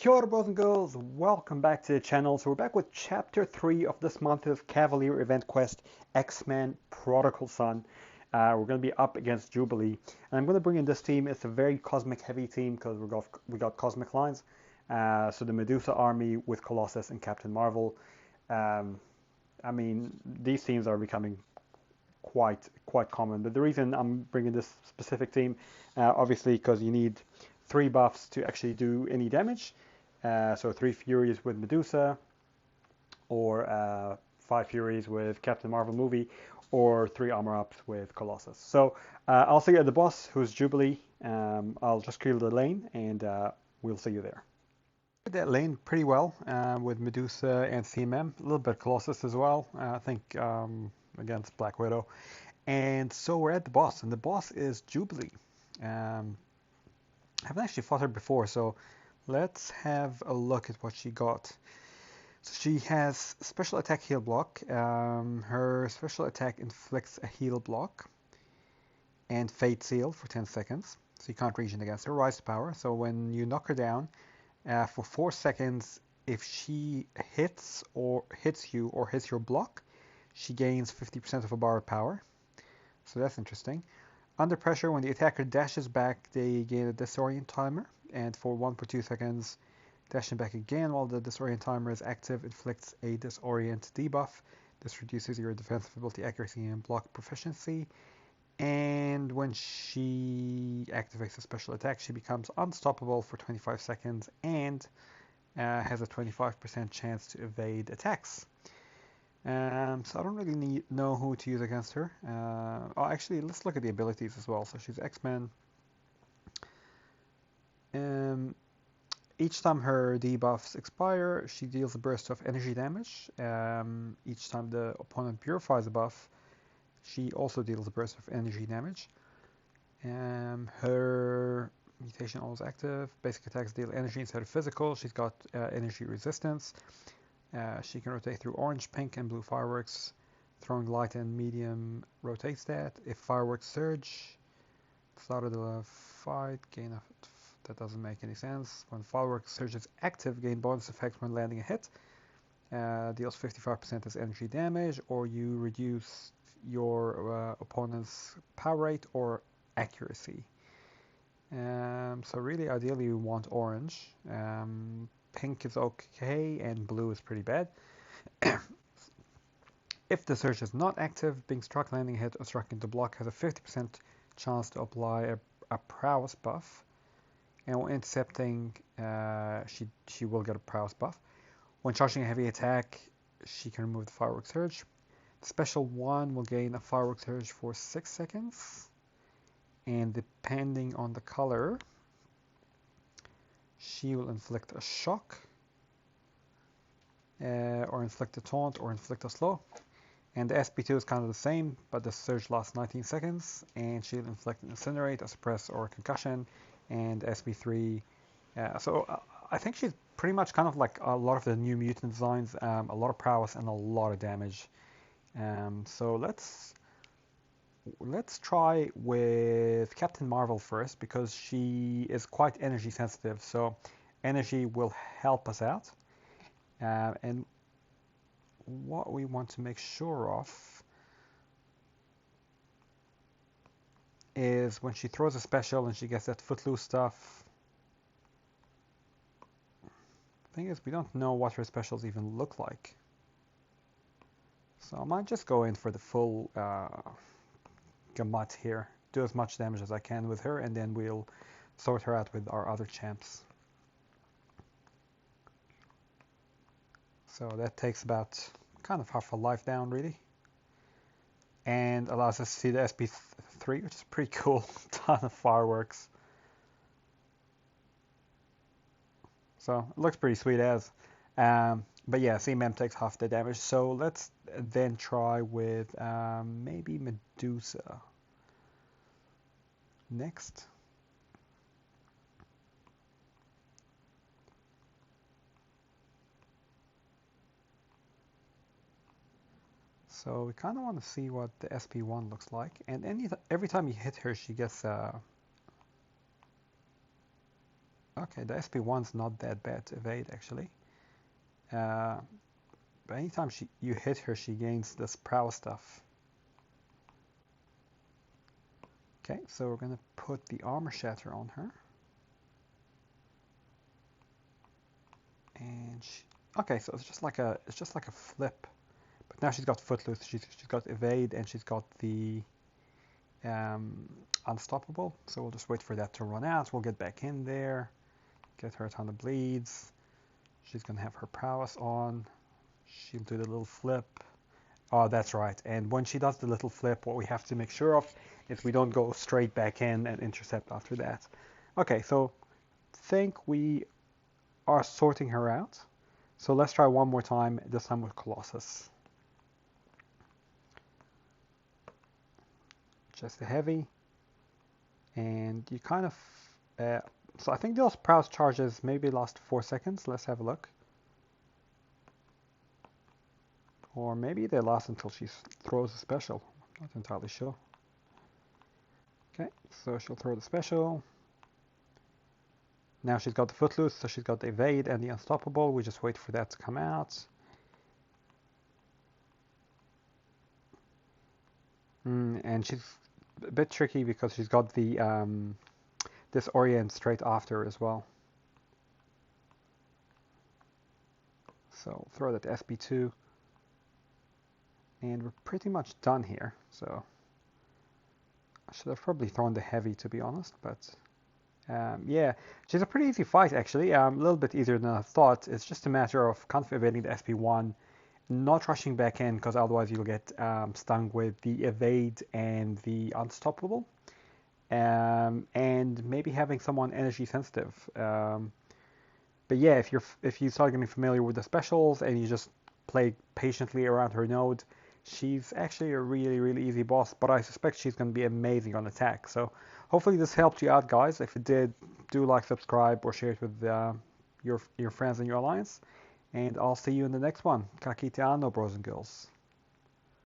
Kia ora, boys and girls, welcome back to the channel. So we're back with chapter 3 of this month of CAVALIER Event Quest, X-Men Prodigal Son. We're going to be up against Jubilee, and I'm going to bring in this team. It's a very cosmic heavy team because we got cosmic lines. So the Medusa army with Colossus and Captain Marvel. I mean, these teams are becoming quite common. But the reason I'm bringing this specific team, obviously, because you need 3 buffs to actually do any damage. So 3 Furies with Medusa, or 5 Furies with Captain Marvel movie, or 3 armor ups with Colossus. So I'll see you at the boss, who's Jubilee. I'll just clear the lane, and we'll see you there. That lane pretty well with Medusa and CMM, a little bit Colossus as well. I think against Black Widow. And so we're at the boss, and the boss is Jubilee. I haven't actually fought her before, so let's have a look at what she got. So she has special attack heal block. Her special attack inflicts a heal block and fate seal for 10 seconds. So you can't regen against her. Rise to power. So when you knock her down for 4 seconds, if she hits you or hits your block, she gains 50% of a bar of power. So that's interesting. Under pressure, when the attacker dashes back, they gain a disorient timer, and for 1.2 seconds, dashing back again while the disorient timer is active inflicts a disorient debuff. This reduces your defensive ability accuracy and block proficiency. And when she activates a special attack, she becomes unstoppable for 25 seconds and has a 25% chance to evade attacks. So I don't really know who to use against her. Actually, let's look at the abilities as well. So she's X-Men. Each time her debuffs expire, she deals a burst of energy damage. Each time the opponent purifies a buff, she also deals a burst of energy damage. Her mutation always active. Basic attacks deal energy instead of physical. She's got energy resistance. She can rotate through orange, pink, and blue fireworks. Throwing light and medium rotates that. If fireworks surge, start of the fight, that doesn't make any sense. When fireworks surge is active, gain bonus effects when landing a hit. Deals 55% as energy damage, or you reduce your opponent's power rate or accuracy. So really, ideally, you want orange. Pink is okay, and blue is pretty bad. If the surge is not active, being struck, landing a hit, or struck into block has a 50% chance to apply a prowess buff. And when intercepting, she will get a prowess buff. When charging a heavy attack, she can remove the firework surge. The special one will gain a firework surge for 6 seconds. And depending on the color, she will inflict a shock, or inflict a taunt, or inflict a slow. And the SP2 is kind of the same, but the surge lasts 19 seconds, and she'll inflict an incinerate, a suppress, or a concussion. And SP3, I think she's pretty much kind of like a lot of the New Mutant designs, a lot of prowess and a lot of damage. So let's try with Captain Marvel first, because she is quite energy sensitive, so energy will help us out. And what we want to make sure of is when she throws a special and she gets that footloose stuff. Thing is, we don't know what her specials even look like. So I might just go in for the full gamut here. Do as much damage as I can with her, and then we'll sort her out with our other champs. So that takes about kind of half a life down, really. And allows us to see the SP3, which is pretty cool. Ton of fireworks. So it looks pretty sweet as. But yeah, CMM takes half the damage. So let's then try with maybe Medusa next. So we kind of want to see what the SP1 looks like. And every time you hit her, she gets Okay, the SP1's not that bad to evade, actually. But anytime you hit her, she gains this prowess stuff. Okay, so we're gonna put the armor shatter on her. And okay, so it's just like a flip. But now she's got footloose, she's got evade, and she's got the unstoppable. So we'll just wait for that to run out. We'll get back in there, get her a ton of bleeds. She's gonna have her prowess on. She'll do the little flip. Oh, that's right. And when she does the little flip, what we have to make sure of is we don't go straight back in and intercept after that. Okay, so think we are sorting her out. So let's try one more time, this time with Colossus. Just a heavy. And you kind of... so I think those prowess charges maybe last 4 seconds. Let's have a look. Or maybe they last until she throws a special. I'm not entirely sure. Okay, so she'll throw the special. Now she's got the footloose, so she's got the evade and the unstoppable. We just wait for that to come out. And she's a bit tricky because she's got the disorient straight after as well. So throw that SP2. And we're pretty much done here. So I should have probably thrown the heavy, to be honest, but yeah, she's a pretty easy fight actually. A little bit easier than I thought. It's just a matter of kind of evading the SP1, not rushing back in because otherwise you'll get stung with the evade and the unstoppable, and maybe having someone energy sensitive. But yeah, if you start getting familiar with the specials and you just play patiently around her node, she's actually a really, really easy boss, but I suspect she's going to be amazing on attack. So hopefully this helped you out, guys. If it did, do like, subscribe, or share it with your friends in your alliance. And I'll see you in the next one. Ka kite ano, bros and girls.